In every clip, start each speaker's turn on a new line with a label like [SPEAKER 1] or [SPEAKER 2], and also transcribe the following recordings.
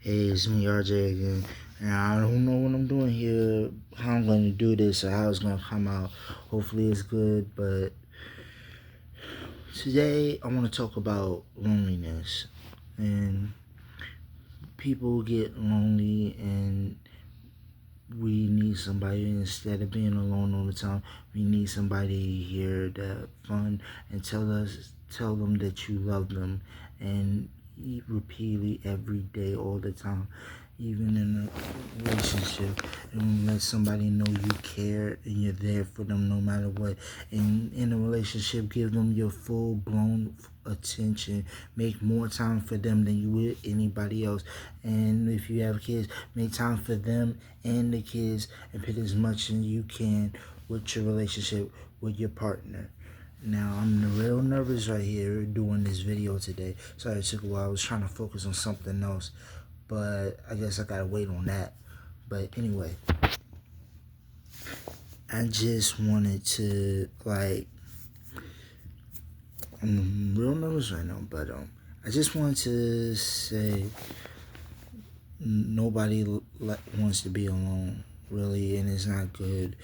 [SPEAKER 1] Hey, it's me, RJ again. And I don't know what I'm doing here, how I'm going to do this, or how it's going to come out. Hopefully, it's good. But today, I want to talk about loneliness. And people get lonely, and we need somebody. Instead of being alone all the time, we need somebody here that fun and tell them that you love them, and repeatedly every day, all the time, even in a relationship, and let somebody know you care and you're there for them no matter what. And in a relationship, give them your full blown attention. Make more time for them than you would anybody else. And if you have kids, make time for them and the kids, and put as much as you can with your relationship with your partner. Now, I'm real nervous right here doing this video today. Sorry it took a while. I was trying to focus on something else, but I guess I gotta wait on that. But anyway, I just wanted to, I'm real nervous right now, but I just wanted to say nobody wants to be alone, really, and it's not good.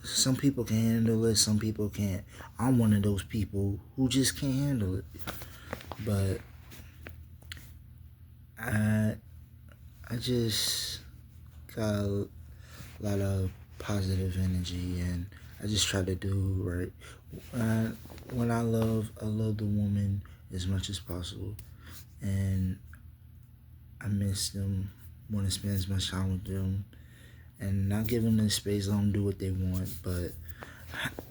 [SPEAKER 1] Some people can handle it, some people can't. I'm one of those people who just can't handle it. But I just got a lot of positive energy, and I just try to do right. When I love the woman as much as possible, and I miss them, want to spend as much time with them, and not give them the space, let them do what they want.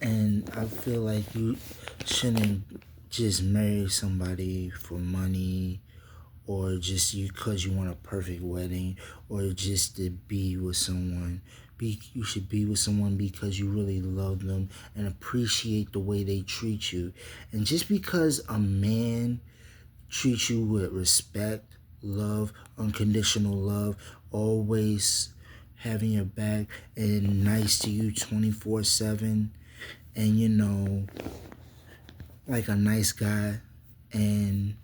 [SPEAKER 1] And I feel like you shouldn't just marry somebody for money, or just because you want a perfect wedding, or just to be with someone. You should be with someone because you really love them and appreciate the way they treat you. And just because a man treats you with respect, love, unconditional love, always having your back and nice to you 24/7, and like a nice guy, and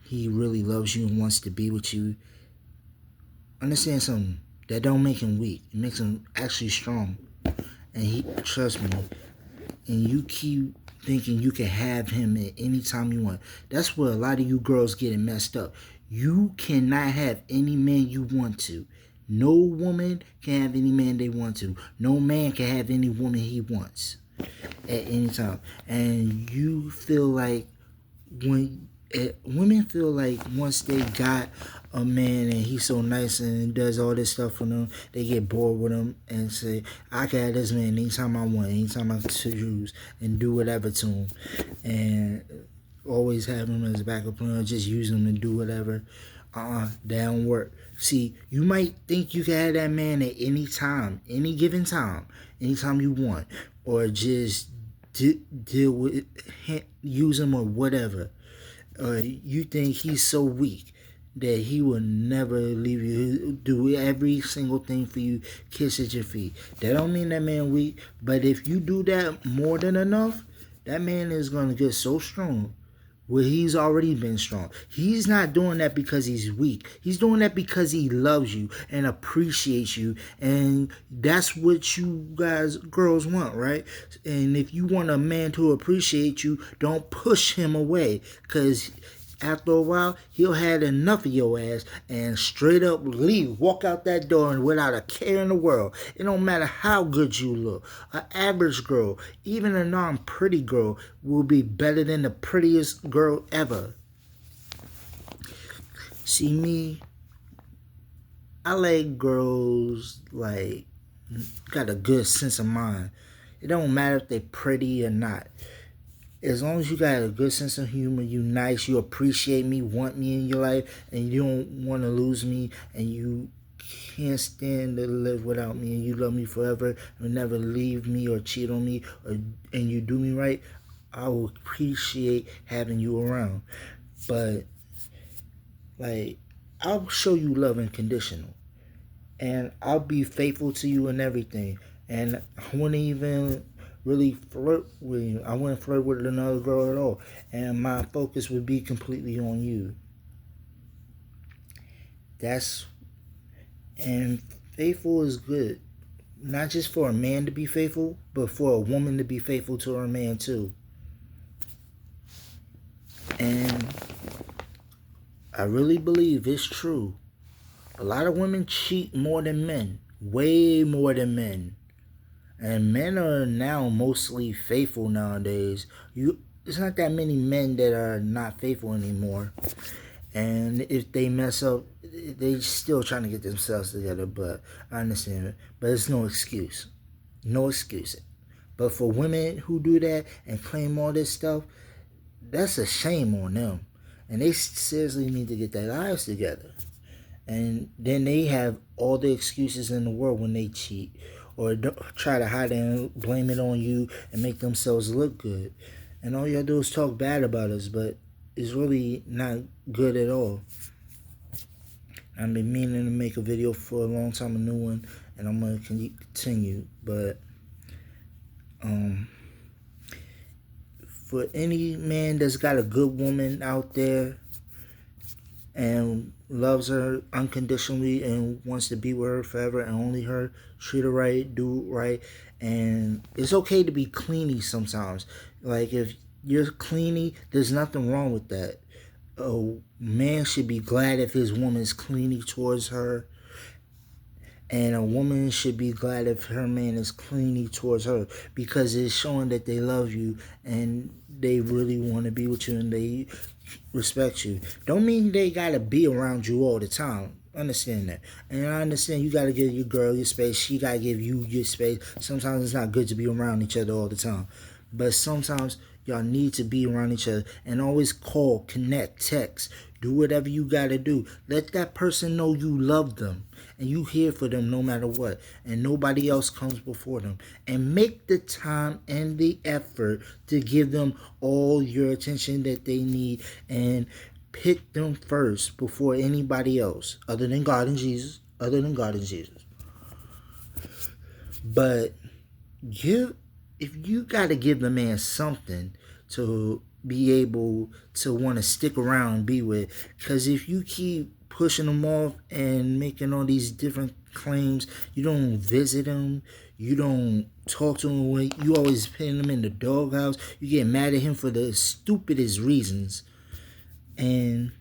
[SPEAKER 1] he really loves you and wants to be with you, understand something, that don't make him weak. It makes him actually strong. And trust me, and you keep thinking you can have him at any time you want. That's where a lot of you girls getting messed up. You cannot have any man you want to. No woman can have any man they want to. No man can have any woman he wants at any time. And you feel like women feel like once they got a man and he's so nice and does all this stuff for them, they get bored with him and say, I can have this man anytime I want, anytime I choose, and do whatever to him, and always have him as a backup plan, just use him and do whatever. That don't work. See, you might think you can have that man at any time, any given time, anytime you want, or just deal with use him or whatever. You think he's so weak that he will never leave you. He'll do every single thing for you, kiss at your feet. That don't mean that man weak, but if you do that more than enough, that man is going to get so strong where he's already been strong. He's not doing that because he's weak. He's doing that because he loves you and appreciates you. And that's what you guys, girls, want, right? And if you want a man to appreciate you, don't push him away, because after a while, he'll have enough of your ass and straight up leave, walk out that door and without a care in the world. It don't matter how good you look. An average girl, even a non-pretty girl, will be better than the prettiest girl ever. See me, I like girls like got a good sense of mind. It don't matter if they pretty or not. As long as you got a good sense of humor, you nice, you appreciate me, want me in your life, and you don't want to lose me, and you can't stand to live without me, and you love me forever, and never leave me or cheat on me, and you do me right, I will appreciate having you around. But I'll show you love unconditional, and I'll be faithful to you and everything, and I wouldn't even really flirt with you. I wouldn't flirt with another girl at all, and my focus would be completely on you. That's and faithful is good. Not just for a man to be faithful, but for a woman to be faithful to her man too. And I really believe it's true. A lot of women cheat more than men. Way more than men. And men are now mostly faithful nowadays. It's not that many men that are not faithful anymore. And if they mess up, they still trying to get themselves together. But I understand it. But it's no excuse. No excuse. But for women who do that and claim all this stuff, that's a shame on them. And they seriously need to get their lives together. And then they have all the excuses in the world when they cheat or try to hide it and blame it on you and make themselves look good. And all y'all do is talk bad about us, but it's really not good at all. I've been meaning to make a video for a long time, a new one, and I'm going to continue. But for any man that's got a good woman out there and loves her unconditionally and wants to be with her forever and only her, treat her right, do right. And it's okay to be cleany sometimes. Like if you're cleany, there's nothing wrong with that. A man should be glad if his woman is cleany towards her. And a woman should be glad if her man is cleany towards her, because it's showing that they love you and they really want to be with you and they respect you. Don't mean they gotta be around you all the time. Understand that. And I understand you gotta give your girl your space. She gotta give you your space. Sometimes it's not good to be around each other all the time. But sometimes y'all need to be around each other. And always call, connect, text. Do whatever you gotta do. Let that person know you love them. And you here for them no matter what. And nobody else comes before them. And make the time and the effort to give them all your attention that they need. And pick them first before anybody else. Other than God and Jesus. Other than God and Jesus. But if you got to give the man something to be able to want to stick around and be with. Because if you keep pushing them off and making all these different claims, you don't visit them, you don't talk to him, you always putting him in the doghouse, you get mad at him for the stupidest reasons, and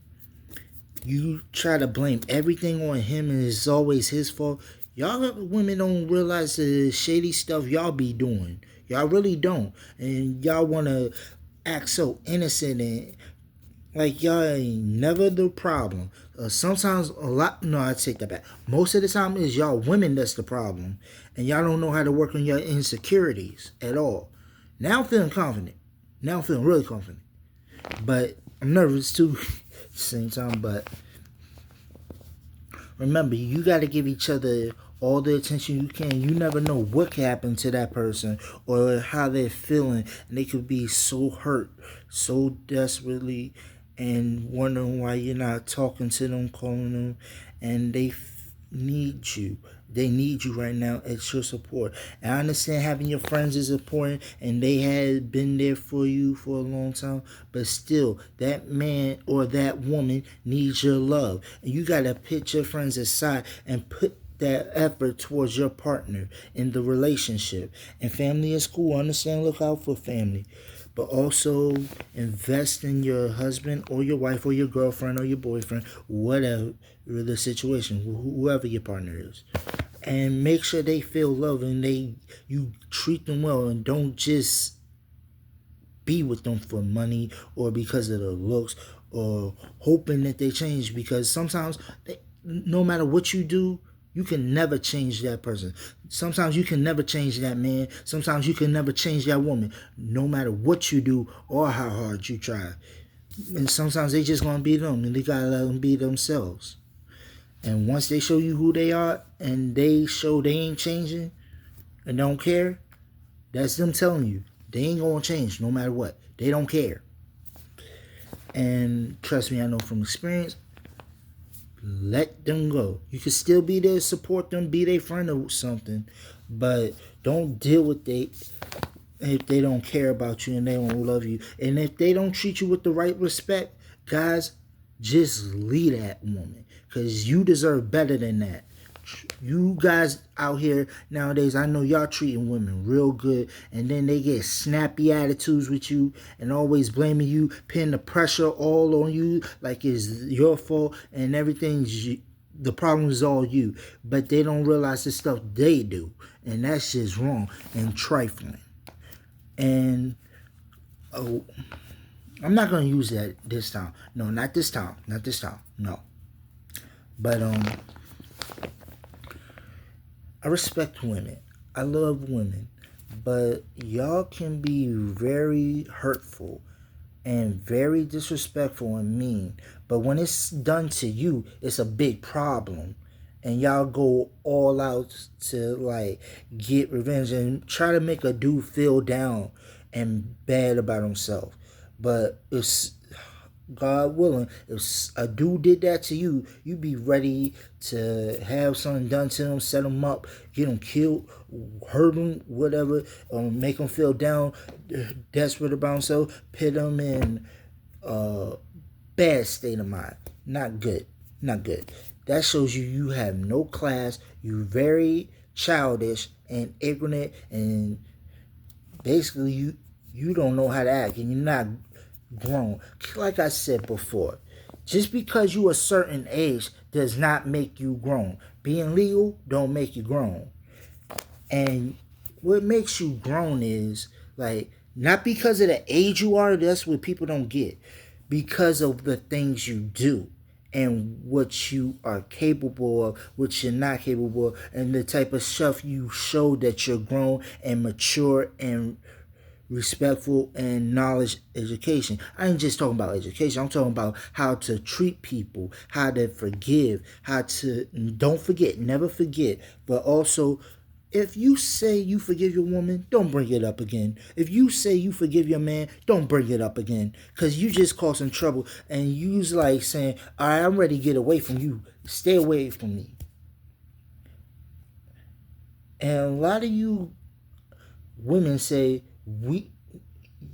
[SPEAKER 1] you try to blame everything on him and it's always his fault. Y'all women don't realize the shady stuff y'all be doing. Y'all really don't. And y'all want to act so innocent and like y'all ain't never the problem. Sometimes I take that back. Most of the time it's y'all women that's the problem. And y'all don't know how to work on your insecurities at all. Now I'm feeling confident. Now I'm feeling really confident. But I'm nervous too at the same time. But remember, you got to give each other all the attention you can. You never know what can happen to that person or how they're feeling. And they could be so hurt, so desperately, and wondering why you're not talking to them, calling them. And they need you. They need you right now as your support. And I understand having your friends is important and they had been there for you for a long time. But still, that man or that woman needs your love. And you got to put your friends aside and put that effort towards your partner in the relationship. And family is cool. Understand, look out for family. But also invest in your husband or your wife or your girlfriend or your boyfriend, whatever the situation, whoever your partner is. And make sure they feel love and you treat them well, and don't just be with them for money or because of the looks or hoping that they change, because sometimes no matter what you do, you can never change that person. Sometimes you can never change that man. Sometimes you can never change that woman, no matter what you do or how hard you try. And sometimes they just gonna be them, and they gotta let them be themselves. And once they show you who they are, and they show they ain't changing and don't care, that's them telling you they ain't gonna change no matter what. They don't care. And trust me, I know from experience. Let them go. You can still be there, support them, be their friend or something, but don't deal with if they don't care about you and they don't love you. And if they don't treat you with the right respect, guys, just leave that woman, because you deserve better than that. You guys out here nowadays, I know y'all treating women real good, and then they get snappy attitudes with you and always blaming you, putting the pressure all on you like it's your fault, and the problem is all you. But they don't realize the stuff they do, and that's just wrong and trifling. And oh, I'm not gonna use that this time. No, not this time. Not this time. No. But I respect women. I love women. But y'all can be very hurtful and very disrespectful and mean. But when it's done to you, it's a big problem. And y'all go all out to like get revenge and try to make a dude feel down and bad about himself. But it's God willing, if a dude did that to you, you be ready to have something done to him, set him up, get him killed, hurt him, whatever, make him feel down, desperate about himself, put him in a bad state of mind. Not good. Not good. That shows you have no class. You very childish and ignorant, and basically you don't know how to act, and you're not grown. Like I said before, just because you a certain age does not make you grown. Being legal don't make you grown. And what makes you grown is like not because of the age you are. That's what people don't get. Because of the things you do and what you are capable of, what you're not capable of, and the type of stuff you show that you're grown and mature and respectful and knowledge education. I ain't just talking about education. I'm talking about how to treat people, how to forgive, how to don't forget, never forget. But also, if you say you forgive your woman, don't bring it up again. If you say you forgive your man, don't bring it up again. Because you just causing trouble. And you's like saying, all right, I'm ready to get away from you. Stay away from me. And a lot of you women say,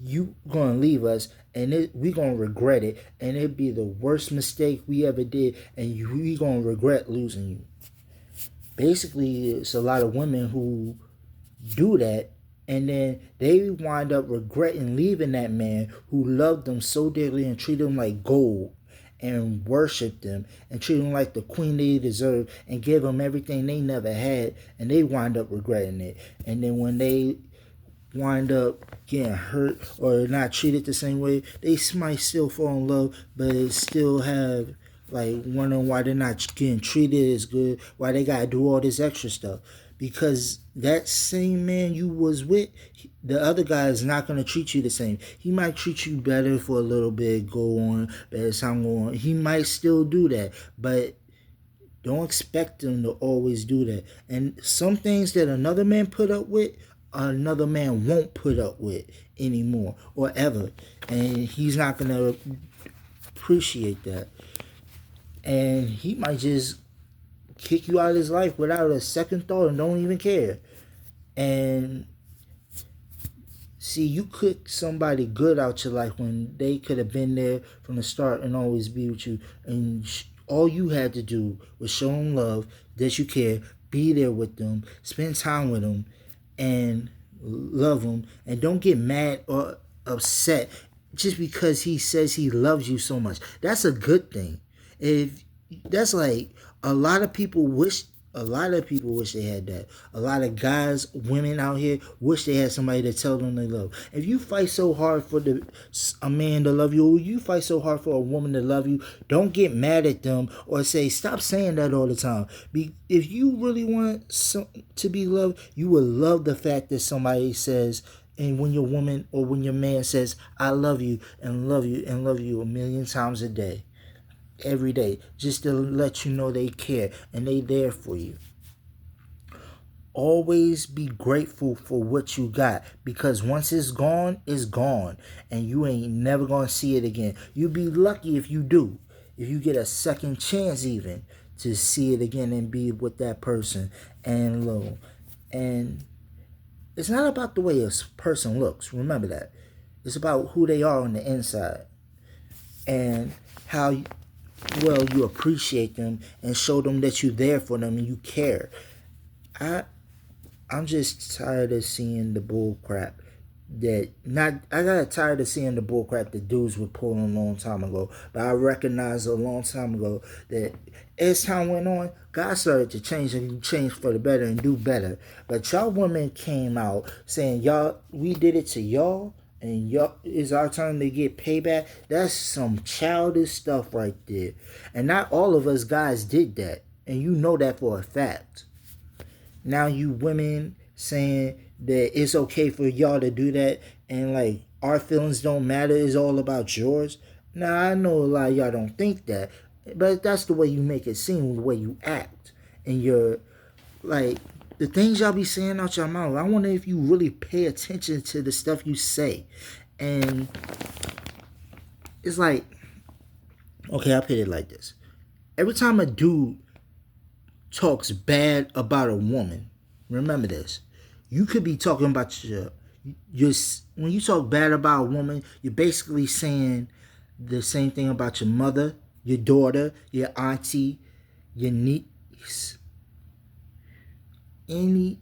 [SPEAKER 1] you gonna leave us, and we gonna regret it, and it'd be the worst mistake we ever did, and we gonna regret losing you. Basically, it's a lot of women who do that, and then they wind up regretting leaving that man who loved them so dearly and treated them like gold and worshiped them and treated them like the queen they deserve and gave them everything they never had, and they wind up regretting it. And then when they wind up getting hurt or not treated the same way, they might still fall in love, but still have like wondering why they're not getting treated as good, why they gotta do all this extra stuff. Because that same man you was with, the other guy is not gonna treat you the same. He might treat you better for a little bit, go on, but as time go on, he might still do that, but don't expect him to always do that. And some things that another man put up with, another man won't put up with anymore or ever, and he's not gonna appreciate that, and he might just kick you out of his life without a second thought and don't even care. And see, you kick somebody good out your life when they could have been there from the start and always be with you, and all you had to do was show them love, that you care, be there with them, spend time with them, and love him, and don't get mad or upset just because he says he loves you so much. That's a good thing. If that's like a lot of people wish they had that. A lot of guys, women out here wish they had somebody to tell them they love. If you fight so hard for a man to love you, or you fight so hard for a woman to love you, don't get mad at them or say, stop saying that all the time. If you really want to be loved, you will love the fact that somebody says, and when your woman or when your man says, I love you and love you and love you a million times a day. Every day, just to let you know they care and they there for you. Always be grateful for what you got, because once it's gone, and you ain't never gonna see it again. You'll be lucky if you do, if you get a second chance even to see it again and be with that person and love. And it's not about the way a person looks, remember that. It's about who they are on the inside and how well, you appreciate them and show them that you're there for them and you care. I I'm just tired of seeing the bull crap that not I got tired of seeing the bull crap that dudes were pulling a long time ago. But I recognized a long time ago that as time went on, God started to change and change for the better and do better. But y'all women came out saying y'all we did it to y'all and y'all it's our turn to get payback. That's some childish stuff right there. And not all of us guys did that. And you know that for a fact. Now you women saying that it's okay for y'all to do that and like our feelings don't matter, it's all about yours. Now I know a lot of y'all don't think that, but that's the way you make it seem, the way you act. And you're like the things y'all be saying out your mouth. I wonder if you really pay attention to the stuff you say. And it's like, okay, I put it like this. Every time a dude talks bad about a woman, remember this. You could be talking about your when you talk bad about a woman, you're basically saying the same thing about your mother, your daughter, your auntie, your niece, any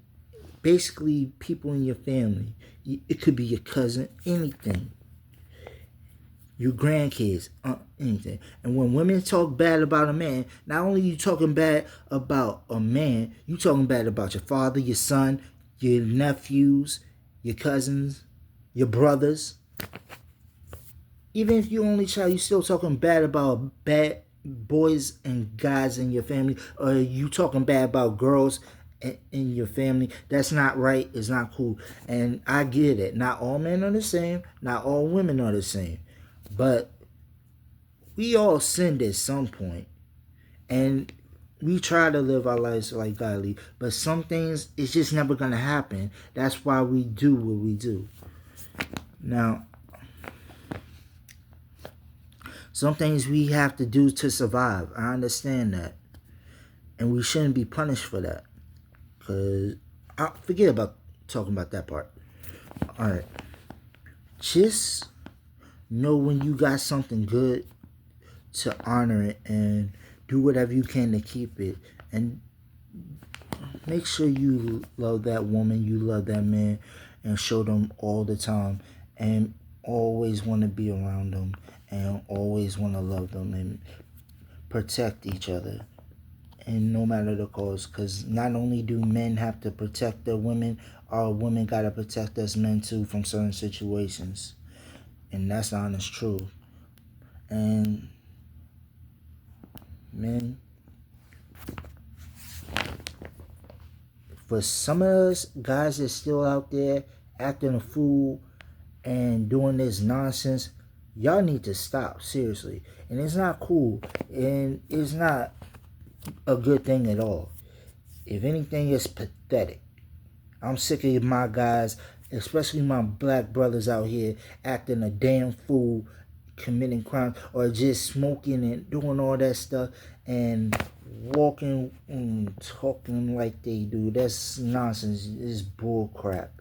[SPEAKER 1] basically people in your family. It could be your cousin, anything. Your grandkids, anything. And when women talk bad about a man, not only you talking bad about a man, you talking bad about your father, your son, your nephews, your cousins, your brothers. Even if you only child, you still talking bad about bad boys and guys in your family, or you talking bad about girls in your family. That's not right. It's not cool. And I get it. Not all men are the same. Not all women are the same. But we all sinned at some point, and we try to live our lives like godly. But some things, it's just never gonna happen. That's why we do what we do. Now, some things we have to do to survive. I understand that, and we shouldn't be punished for that. Cause I forget about talking about that part. All right, just know when you got something good to honor it and do whatever you can to keep it, and make sure you love that woman, you love that man, and show them all the time, and always want to be around them, and always want to love them and protect each other, and no matter the cause. Because not only do men have to protect their women, our women got to protect us men too from certain situations. And that's the honest truth. And men, for some of us guys that's still out there acting a fool and doing this nonsense, y'all need to stop, seriously. And it's not cool, and it's not a good thing at all. If anything, it's pathetic. I'm sick of my guys, especially my black brothers out here, acting a damn fool, committing crimes, or just smoking and doing all that stuff and walking and talking like they do. That's nonsense. It's bull crap.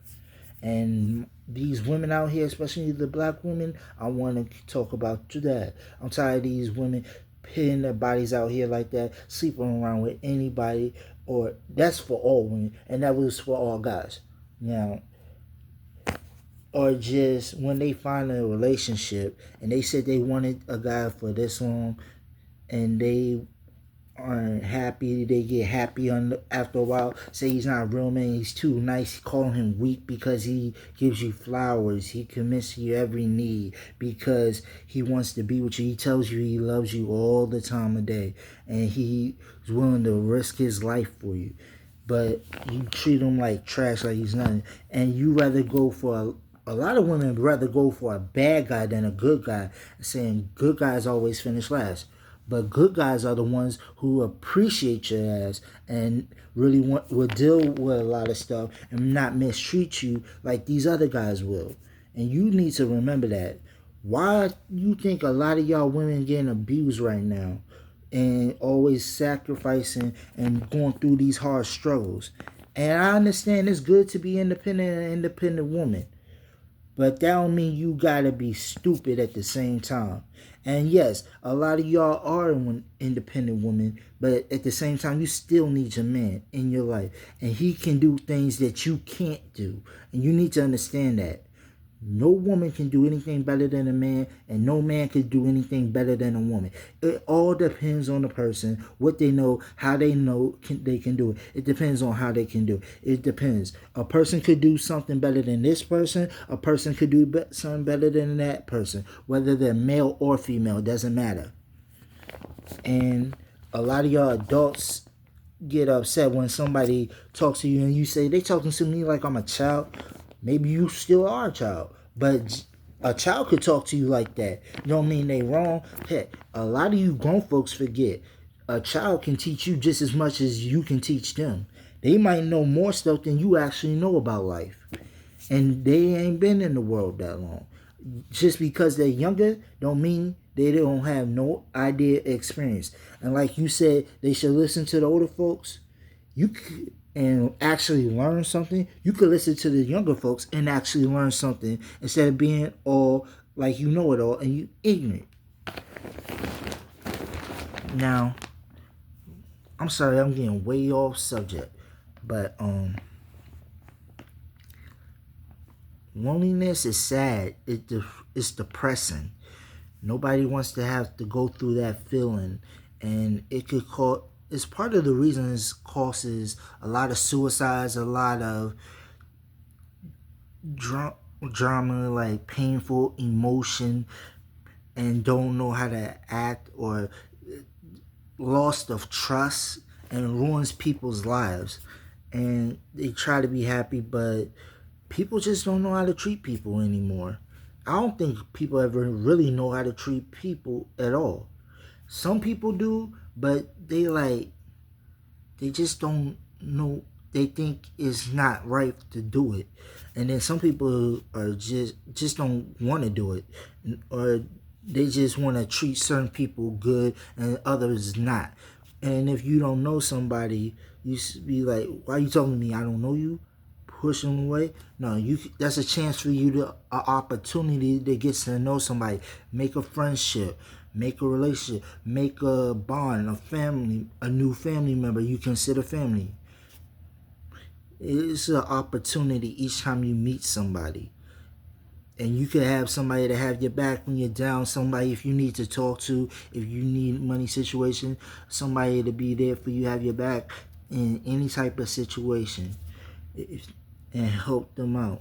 [SPEAKER 1] And these women out here, especially the black women, I want to talk about that. I'm tired of these women pitting their bodies out here like that, sleeping around with anybody, or that's for all women, and that was for all guys. Now, or just when they find a relationship and they said they wanted a guy for this long and they aren't happy, they get happy after a while, say he's not a real man, he's too nice, call him weak because he gives you flowers, he commits to your every need because he wants to be with you, he tells you he loves you all the time of day, and he's willing to risk his life for you, but you treat him like trash, like he's nothing, and you rather go for a lot of women rather go for a bad guy than a good guy, saying good guys always finish last. But good guys are the ones who appreciate your ass and really will deal with a lot of stuff and not mistreat you like these other guys will. And you need to remember that. Why you think a lot of y'all women getting abused right now and always sacrificing and going through these hard struggles? And I understand it's good to be independent and an independent woman. But that don't mean you gotta be stupid at the same time. And yes, a lot of y'all are independent women, but at the same time, you still need your man in your life. And he can do things that you can't do. And you need to understand that. No woman can do anything better than a man, and no man can do anything better than a woman. It all depends on the person, what they know, how they know they can do it. It depends on how they can do it. It depends. A person could do something better than this person. A person could do something better than that person. Whether they're male or female, doesn't matter. And a lot of y'all adults get upset when somebody talks to you and you say, they talking to me like I'm a child. Maybe you still are a child, but a child could talk to you like that. You don't mean they wrong. Heck, a lot of you grown folks forget. A child can teach you just as much as you can teach them. They might know more stuff than you actually know about life. And they ain't been in the world that long. Just because they're younger don't mean they don't have no idea experience. And like you said, they should listen to the older folks. You could, and actually learn something. You could listen to the younger folks and actually learn something instead of being all like you know it all and you ignorant. Now, I'm sorry, I'm getting way off subject, but loneliness is sad. It's depressing. Nobody wants to have to go through that feeling, and it could cause. It's part of the reason it causes a lot of suicides, a lot of drama, like painful emotion, and don't know how to act, or loss of trust, and ruins people's lives. And they try to be happy, but people just don't know how to treat people anymore. I don't think people ever really know how to treat people at all. Some people do, but they just don't know. They think it's not right to do it. And then some people are just don't want to do it, or they just want to treat certain people good and others not. And if you don't know somebody, you should be like, why are you talking to me? I don't know you. Push them away. No, that's a chance for you to, an opportunity to get to know somebody, make a friendship, make a relationship, make a bond, a family, a new family member you consider family. It's an opportunity each time you meet somebody. And you could have somebody to have your back when you're down, somebody if you need to talk to, if you need money situation, somebody to be there for you, have your back in any type of situation, and help them out.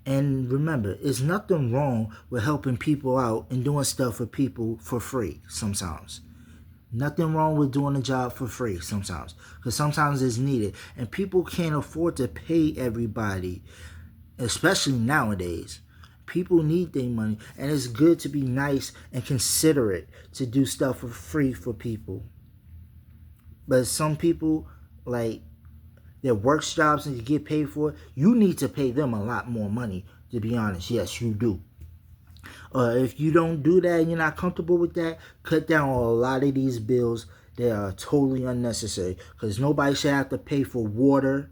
[SPEAKER 1] And remember, there's nothing wrong with helping people out and doing stuff for people for free sometimes. Nothing wrong with doing a job for free sometimes, because sometimes it's needed. And people can't afford to pay everybody, especially nowadays. People need their money, and it's good to be nice and considerate to do stuff for free for people. But some people, like, their work jobs and to get paid for it, you need to pay them a lot more money, to be honest. Yes, you do. If you don't do that and you're not comfortable with that, cut down on a lot of these bills that are totally unnecessary, because nobody should have to pay for water,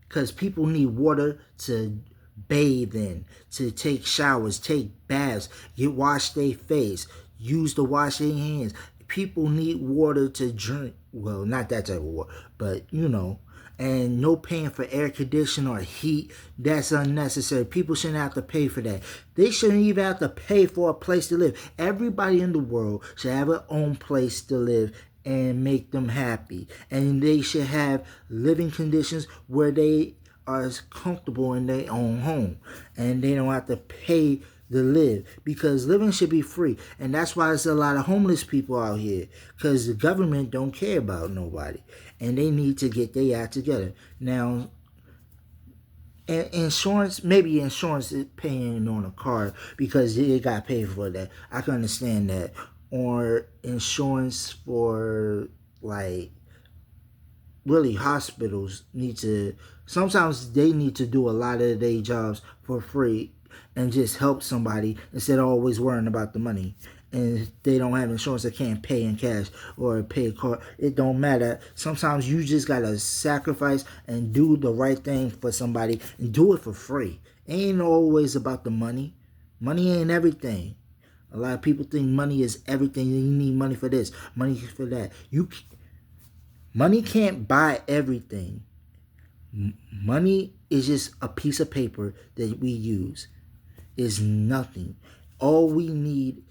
[SPEAKER 1] because people need water to bathe in, to take showers, take baths, wash their face, use to wash their hands. People need water to drink. Well, not that type of water, but you know. And no paying for air conditioning or heat. That's unnecessary. People shouldn't have to pay for that. They shouldn't even have to pay for a place to live. Everybody in the world should have their own place to live and make them happy. And they should have living conditions where they are comfortable in their own home. And they don't have to pay to live, because living should be free. And that's why there's a lot of homeless people out here, because the government don't care about nobody, and they need to get their act together. Now, insurance, maybe insurance is paying on a car because they got paid for that. I can understand that. Or insurance for, like, really hospitals sometimes they need to do a lot of their jobs for free and just help somebody instead of always worrying about the money. and if they don't have insurance, they can't pay in cash or pay a car. It don't matter. Sometimes you just gotta sacrifice and do the right thing for somebody and do it for free. It ain't always about the money. Money ain't everything. A lot of people think money is everything. You need money for this, money for that. Money can't buy everything. Money is just a piece of paper that we use. It's nothing. All we need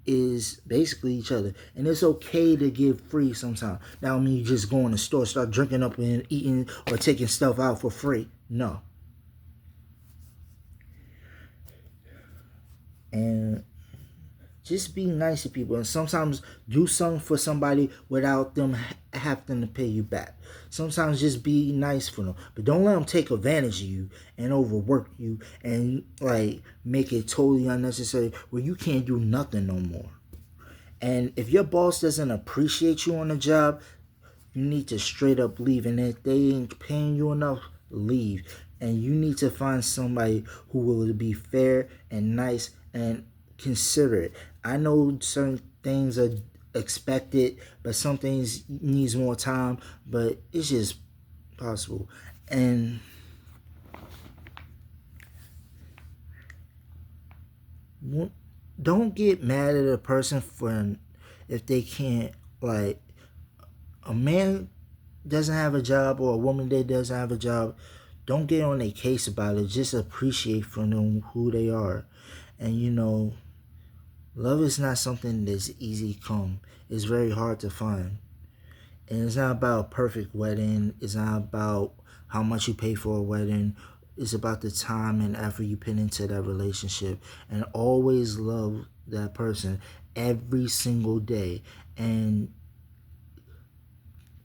[SPEAKER 1] is basically each other. And it's okay to give free sometimes. That don't mean you just go in the store, start drinking up and eating or taking stuff out for free. No. And just be nice to people, and sometimes do something for somebody without them having to pay you back. Sometimes just be nice for them, but don't let them take advantage of you and overwork you and like make it totally unnecessary where you can't do nothing no more. And if your boss doesn't appreciate you on the job, you need to straight up leave. And if they ain't paying you enough, leave. And you need to find somebody who will be fair and nice and considerate. I know certain things are expected, but some things needs more time, but it's just possible. And don't get mad at a person for if they can't, like, a man doesn't have a job or a woman that doesn't have a job. Don't get on their case about it. Just appreciate from them who they are. And love is not something that's easy to come. It's very hard to find. And it's not about a perfect wedding. It's not about how much you pay for a wedding. It's about the time and effort you put into that relationship. And always love that person every single day. And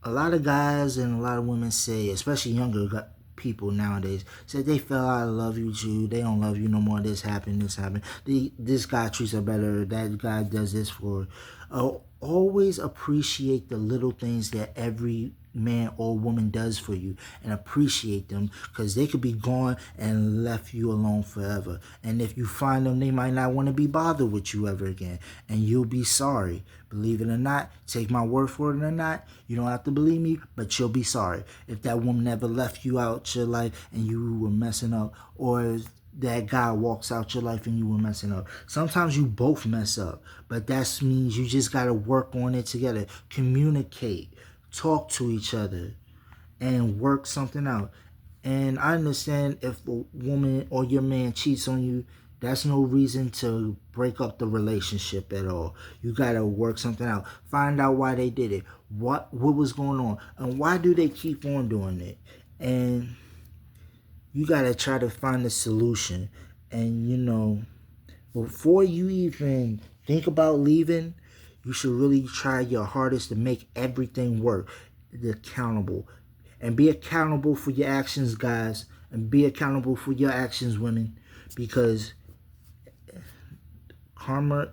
[SPEAKER 1] a lot of guys and a lot of women say, especially younger people nowadays, say they fell out of love with you. They don't love you no more. This happened. This guy treats her better. That guy does this for her. Always appreciate the little things that every man or woman does for you, and appreciate them, because they could be gone and left you alone forever. And if you find them, they might not want to be bothered with you ever again, and you'll be sorry. Believe it or not, take my word for it or not, you don't have to believe me, but you'll be sorry if that woman never left you out your life and you were messing up, or that guy walks out your life and you were messing up. Sometimes you both mess up, but that means you just got to work on it together. Communicate, talk to each other, and work something out. And I understand if a woman or your man cheats on you, that's no reason to break up the relationship at all. You got to work something out. Find out why they did it. What was going on, and why do they keep on doing it? And you got to try to find a solution. And before you even think about leaving, you should really try your hardest to make everything work. Accountable. And be accountable for your actions, guys. And be accountable for your actions, women. Because karma,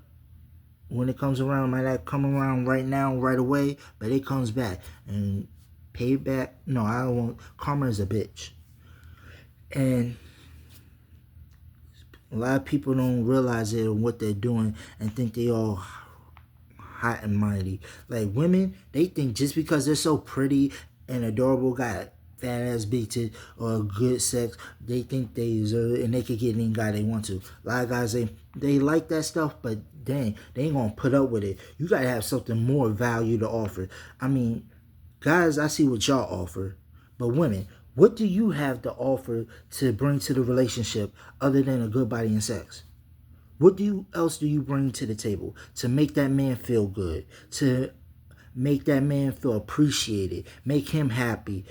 [SPEAKER 1] when it comes around, might not come around right now, right away, but it comes back. And payback, no, I don't want, karma is a bitch. And a lot of people don't realize it and what they're doing and think they all hot and mighty. Like, women, they think just because they're so pretty and adorable, got fat ass bitches or good sex, they think they deserve it and they could get any guy they want to. A lot of guys, they like that stuff, but dang, they ain't gonna put up with it. You gotta have something more value to offer. I mean, guys, I see what y'all offer, but women, what do you have to offer to bring to the relationship other than a good body and sex? What else do you bring to the table to make that man feel good, to make that man feel appreciated, make him happy?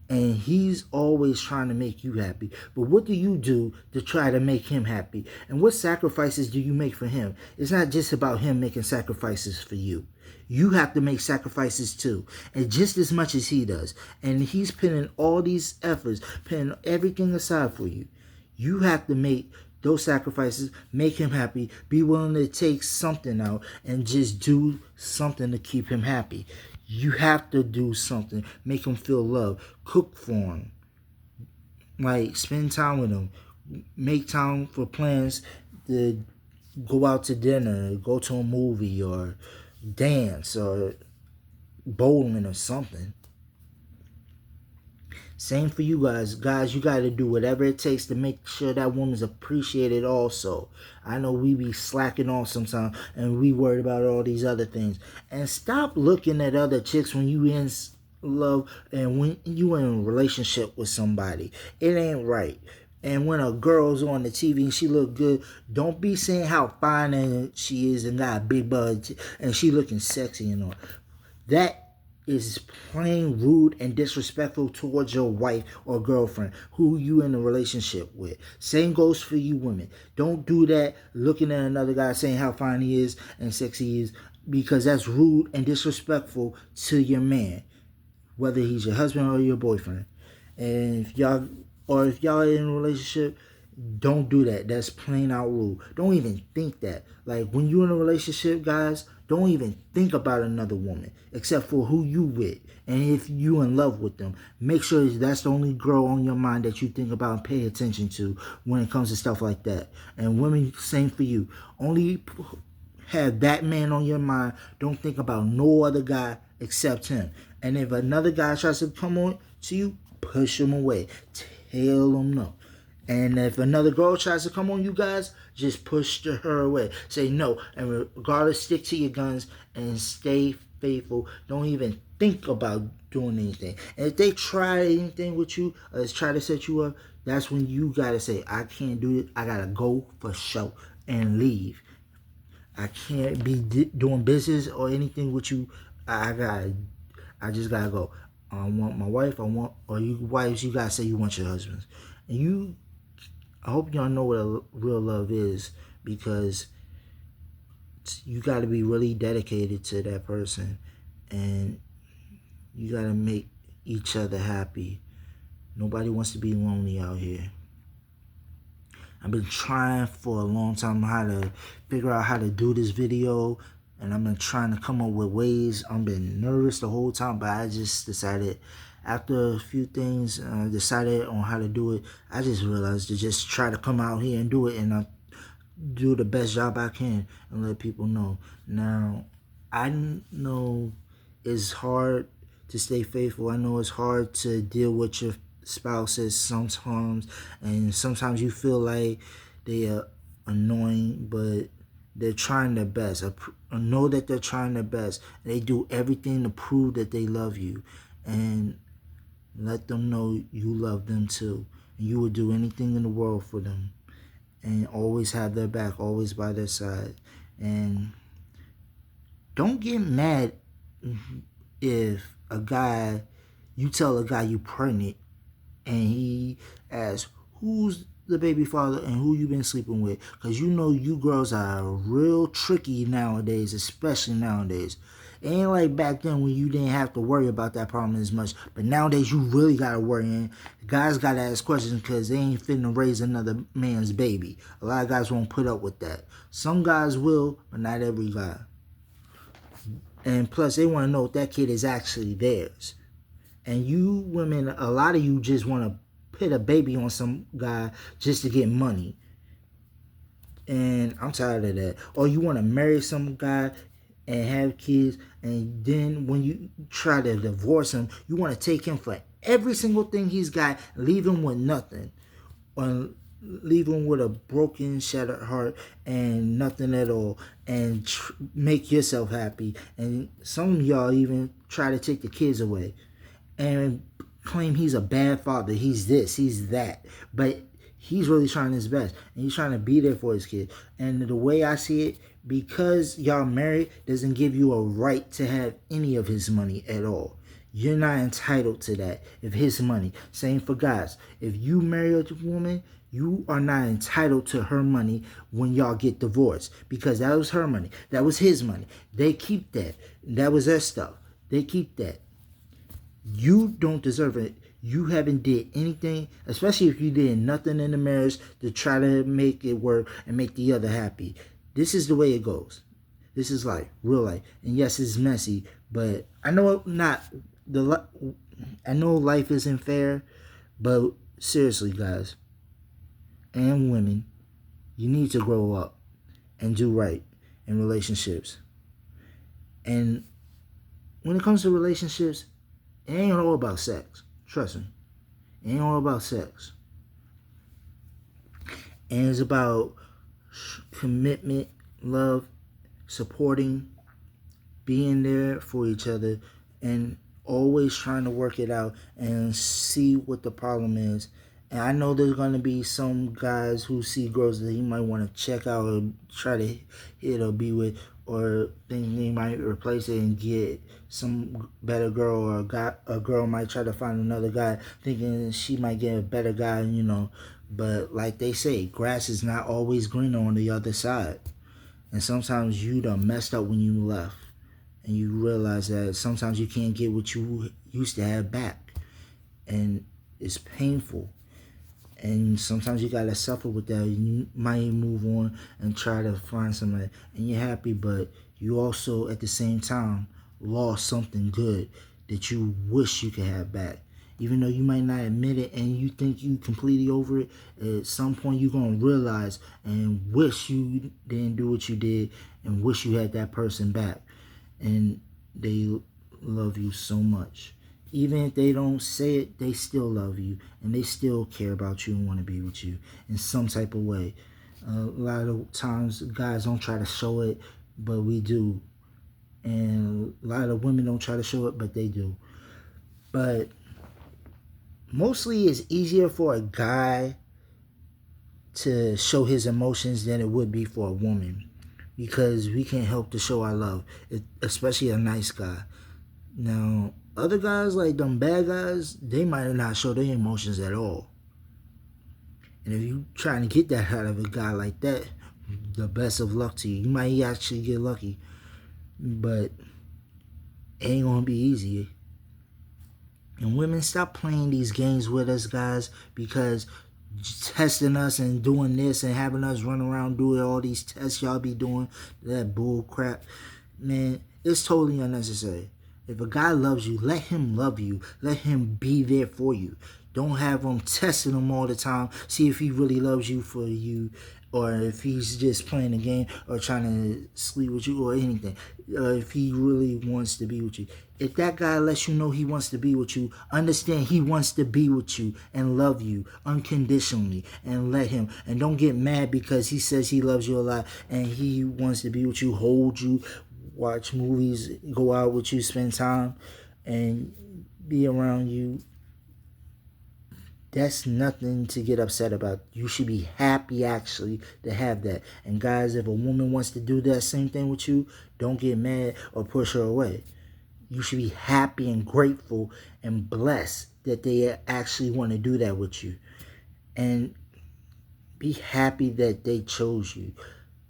[SPEAKER 1] And he's always trying to make you happy. But what do you do to try to make him happy? And what sacrifices do you make for him? It's not just about him making sacrifices for you. You have to make sacrifices too, and just as much as he does. And he's putting all these efforts, putting everything aside for you. You have to make those sacrifices, make him happy, be willing to take something out and just do something to keep him happy. You have to do something, make him feel loved, cook for him, like spend time with him, make time for plans to go out to dinner, go to a movie, or dance, or bowling, or something. Same for you guys. Guys, you got to do whatever it takes to make sure that woman's appreciated also. I know we be slacking off sometimes and we worried about all these other things. And stop looking at other chicks when you in love and when you in a relationship with somebody. It ain't right. And when a girl's on the TV and she look good, don't be saying how fine she is and got a big butt and she looking sexy and all. That is plain rude and disrespectful towards your wife or girlfriend who you in a relationship with. Same goes for you women. Don't do that looking at another guy saying how fine he is and sexy he is, because that's rude and disrespectful to your man, whether he's your husband or your boyfriend. And if y'all are in a relationship, don't do that. That's plain out rude. Don't even think that. Like when you're in a relationship, guys, don't even think about another woman except for who you with. And if you in love with them, make sure that's the only girl on your mind that you think about and pay attention to when it comes to stuff like that. And women, same for you. Only have that man on your mind. Don't think about no other guy except him. And if another guy tries to come on to you, push him away. Tell him no. And if another girl tries to come on you guys, just push her away. Say no. And regardless, stick to your guns and stay faithful. Don't even think about doing anything. And if they try anything with you or try to set you up, that's when you got to say, I can't do it. I got to go for show and leave. I can't be doing business or anything with you. I just got to go. I want my wife. Or you wives, you got to say you want your husbands. And I hope y'all know what real love is, because you got to be really dedicated to that person and you got to make each other happy. Nobody wants to be lonely out here. I've been trying for a long time how to figure out how to do this video, and I've been trying to come up with ways. I've been nervous the whole time, but I just decided after a few things, decided on how to do it. I just realized to just try to come out here and do it, and do the best job I can and let people know. Now, I know it's hard to stay faithful. I know it's hard to deal with your spouses sometimes, and sometimes you feel like they are annoying, but they're trying their best. I know that they're trying their best. They do everything to prove that they love you, and let them know you love them too. And you would do anything in the world for them. And always have their back, always by their side. And don't get mad if you tell a guy you pregnant and he asks, who's the baby father and who you been sleeping with? Because you know you girls are real tricky nowadays, especially nowadays. It ain't like back then when you didn't have to worry about that problem as much. But nowadays you really got to worry. And guys got to ask questions because they ain't finna raise another man's baby. A lot of guys won't put up with that. Some guys will, but not every guy. And plus they want to know if that kid is actually theirs. And you women, a lot of you just want to put a baby on some guy just to get money. And I'm tired of that. Or you want to marry some guy and have kids, and then when you try to divorce him, you want to take him for every single thing he's got, leave him with nothing, or leave him with a broken, shattered heart and nothing at all, and make yourself happy. And some of y'all even try to take the kids away and claim he's a bad father, he's this, he's that, but he's really trying his best, and he's trying to be there for his kid. And the way I see it, because y'all married doesn't give you a right to have any of his money at all. You're not entitled to that if his money. Same for guys. If you marry a woman, you are not entitled to her money when y'all get divorced, because that was her money. That was his money. They keep that. That was their stuff. They keep that. You don't deserve it. You haven't did anything, especially if you did nothing in the marriage to try to make it work and make the other happy. This is the way it goes. This is life, real life. And yes, it's messy, but I know I know life isn't fair, but seriously, guys and women, you need to grow up and do right in relationships. And when it comes to relationships, it ain't all about sex. Trust me. It ain't all about sex. And it's about commitment, love, supporting, being there for each other, and always trying to work it out and see what the problem is. And I know there's going to be some guys who see girls that he might want to check out or try to hit or be with, or think he might replace it and get some better girl, or a girl might try to find another guy thinking she might get a better guy, But like they say, grass is not always greener on the other side. And sometimes you done messed up when you left. And you realize that sometimes you can't get what you used to have back. And it's painful. And sometimes you gotta suffer with that. You might move on and try to find somebody. And you're happy, but you also, at the same time, lost something good that you wish you could have back. Even though you might not admit it and you think you completely over it, at some point you're going to realize and wish you didn't do what you did and wish you had that person back. And they love you so much. Even if they don't say it, they still love you and they still care about you and want to be with you in some type of way. A lot of times guys don't try to show it, but we do. And a lot of women don't try to show it, but they do. But mostly it's easier for a guy to show his emotions than it would be for a woman, because we can't help to show our love, especially a nice guy. Now, other guys, like them bad guys, they might not show their emotions at all. And if you trying to get that out of a guy like that, the best of luck to you. You might actually get lucky, but it ain't gonna be easy. And women, stop playing these games with us, guys, because testing us and doing this and having us run around doing all these tests y'all be doing, that bull crap, man, it's totally unnecessary. If a guy loves you, let him love you. Let him be there for you. Don't have him testing him all the time. See if he really loves you for you, or if he's just playing a game or trying to sleep with you or anything. Or if he really wants to be with you. If that guy lets you know he wants to be with you, understand he wants to be with you and love you unconditionally, and let him. And don't get mad because he says he loves you a lot and he wants to be with you, hold you, watch movies, go out with you, spend time, and be around you. That's nothing to get upset about. You should be happy, actually, to have that. And guys, if a woman wants to do that same thing with you, don't get mad or push her away. You should be happy and grateful and blessed that they actually want to do that with you. And be happy that they chose you.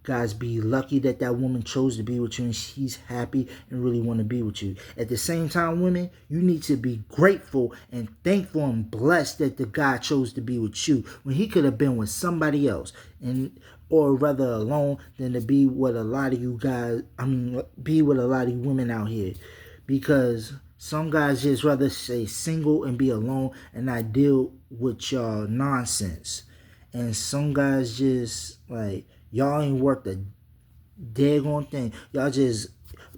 [SPEAKER 1] Guys, be lucky that that woman chose to be with you and she's happy and really want to be with you. At the same time, women, you need to be grateful and thankful and blessed that the guy chose to be with you when he could have been with somebody else, and or rather alone, than to be with a lot of you guys. Be with a lot of you women out here, because some guys just rather stay single and be alone and not deal with y'all nonsense. And some guys just like, y'all ain't worth the daggone thing. Y'all just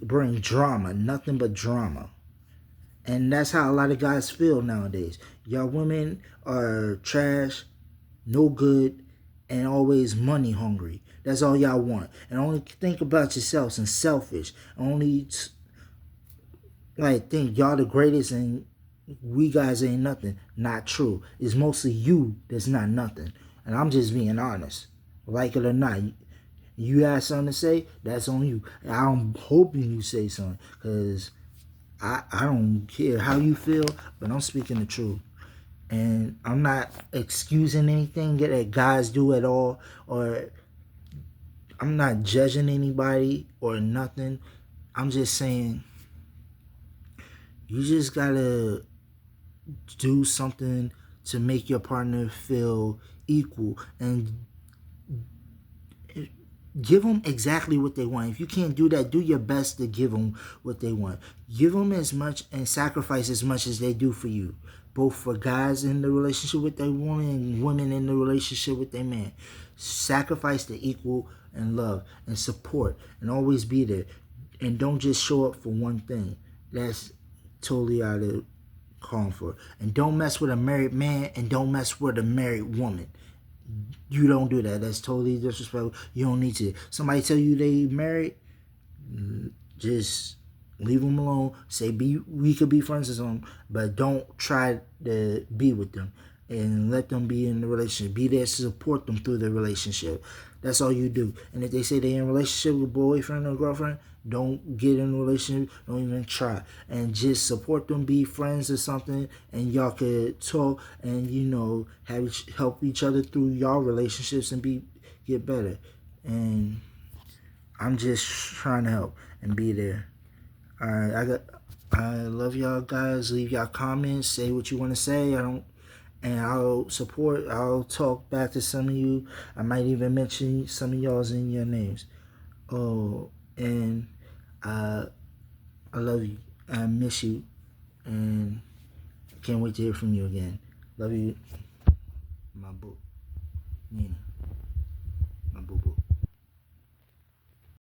[SPEAKER 1] bring drama, nothing but drama. And that's how a lot of guys feel nowadays. Y'all women are trash, no good, and always money hungry. That's all y'all want. And only think about yourselves and selfish. Only think y'all the greatest and we guys ain't nothing. Not true. It's mostly you that's not nothing. And I'm just being honest. Like it or not, you have something to say, that's on you. I'm hoping you say something, because I don't care how you feel, but I'm speaking the truth. And I'm not excusing anything that guys do at all, or I'm not judging anybody or nothing. I'm just saying, you just gotta do something to make your partner feel equal and give them exactly what they want. If you can't do that, do your best to give them what they want. Give them as much and sacrifice as much as they do for you. Both for guys in the relationship with their woman and women in the relationship with their man. Sacrifice the equal and love and support and always be there. And don't just show up for one thing. That's totally out of calling for. And don't mess with a married man and don't mess with a married woman. You don't do that. That's totally disrespectful. You don't need to. Somebody tell you they married, just leave them alone. Say we could be friends or something, but don't try to be with them. And let them be in the relationship. Be there to support them through the relationship. That's all you do. And if they say they're in a relationship with a boyfriend or girlfriend, don't get in a relationship. Don't even try. And just support them. Be friends or something. And y'all could talk and, help each other through y'all relationships and get better. And I'm just trying to help and be there. All right, I love y'all guys. Leave y'all comments. Say what you want to say. And I'll talk back to some of you. I might even mention some of y'all's in your names. Oh, and I love you. I miss you. And can't wait to hear from you again. Love you. My book. Nina.